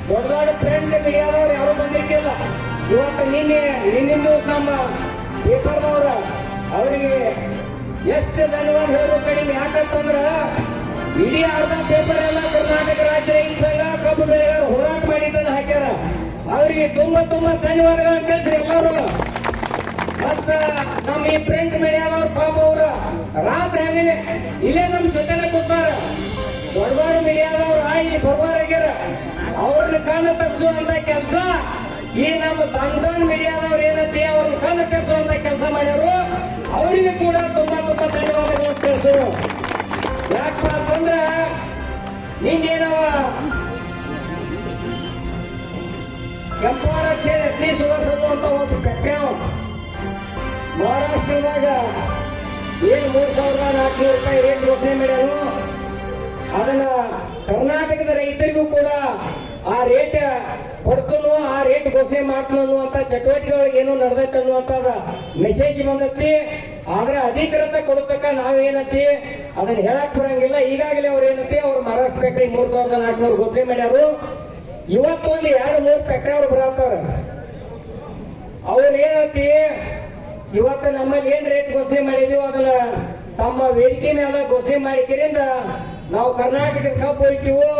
ದೊಡ್ಡ ದೊಡ್ಡ ಫ್ರೆಂಡ್ ಮೀಡಿಯಾದವ್ರು ಯಾರು ಬಂದಿರ್ತಿಲ್ಲ. ಇವತ್ತು ನಿನ್ನಿಂದ ನಮ್ಮ ಪೇಪರ್ದವ್ರ ಅವರಿಗೆ ಎಷ್ಟು ಧನ್ಯವಾದ ಹೇಳೋದು ಕಡಿಮೆ. ಯಾಕಂತಂದ್ರ ಇಡೀ ಅರ್ಧ ಪೇಪರ್ ಎಲ್ಲ ಕರ್ನಾಟಕ ರಾಜ್ಯ ರೈತ ಸಂಘ ಕಬ್ಬು ಬೆಳೆಗಾರ ಹೋರಾಟ ಮಾಡಿದ್ದನ್ನು ಹಾಕ್ಯಾರ. ಅವರಿಗೆ ತುಂಬಾ ಧನ್ಯವಾದಗಳು ಕೇಳ್ರಿ ಎಲ್ಲರೂ. ಮತ್ತ ನಮ್ಮ ಈ ಪ್ರಿಂಟ್ ಮೀಡಿಯಾದವ್ರ ಪಾಪ ಅವ್ರ ರಾತ್ರಿ ಆಗಲಿ ಇಲ್ಲೇ ನಮ್ ಜೊತೆನೆ ಕೂತಾರ. ದೊಡ್ಡ ದೊಡ್ಡ ಮೀಡಿಯಾದವ್ರು ಇಲ್ಲಿ ಬರುವಾರಾಗ್ಯಾರ. ಅವ್ರನ್ನ ಕಣ್ಣು ತಪ್ಪಿಸುವಂತ ಕೆಲಸ ಈ ನಮ್ಮ ಸಣ್ಣ ಮೀಡಿಯಾದವ್ರು ಏನಂತೆ ಅವ್ರನ್ನ ಕಣ್ಣು ತಪ್ಪಿಸುವಂತ ಕೆಲಸ ಮಾಡ್ಯಾರು. ಅವರಿಗೆ ಕೂಡ ತುಂಬಾ ಧನ್ಯವಾದಗಳು ತಿಳಿಸೋರು. ಯಾಕಪ್ಪ ಅಂತಂದ್ರ ನಿಂಗೇನವ ಕೆಂಪವಾಡ ಶ್ರೀ ಸುಧಾಸು ಅಂತ ಒಬ್ಬ ಕಟ್ಟೆವ ಮಹಾರಾಷ್ಟ್ರದಾಗ ಏನು 3,400 ರೂಪಾಯಿ ರೇಟ್ ಘೋಷಣೆ ಮಾಡ್ಯಾನು. ಅದನ್ನ ಕರ್ನಾಟಕದ ರೈತರಿಗೂ ಕೂಡ ಆ ರೇಟ್ ಕೊಡ್ತನು, ಆ ರೇಟ್ ಘೋಷಣೆ ಮಾಡ್ತನು ಅಂತ ಚಟುವಟಿಕೆಗಳಿಗೆ ಏನೋ ನಡೆದೈತೆ ಅನ್ನುವಂತ ಮೆಸೇಜ್ ಬಂದೈತಿ. ಆದ್ರೆ ಅಧಿಕೃತ ಕೊಡತಕ್ಕ ನಾವೇನತಿ ಅದನ್ನ ಹೇಳಕ್ ಬರಂಗಿಲ್ಲ. ಈಗಾಗಲೇ ಅವ್ರು ಏನತಿ ಅವ್ರು ಮಹಾರಾಷ್ಟ್ರ ಫ್ಯಾಕ್ಟ್ರಿ 3,400 ಘೋಷಣೆ ಮಾಡ್ಯಾರು. ಇವತ್ತು ಒಂದು 2-3 ಫ್ಯಾಕ್ಟ್ರಿ ಅವ್ರು ಬರತ್ತಾರ. ಅವ್ರು ಏನತಿ ಇವತ್ತು ನಮ್ಮಲ್ಲಿ ಏನ್ ರೇಟ್ ಘೋಷಣೆ ಮಾಡಿದೀವಿ ಅದನ್ನ ತಮ್ಮ ವೇದಿಕೆ ಮೇಲೆ ಘೋಷಣೆ ಮಾಡಿದ್ರಿಂದ ನಾವು ಕರ್ನಾಟಕದ ಕಬ್ಬು ಹೋಗ್ತೀವೋ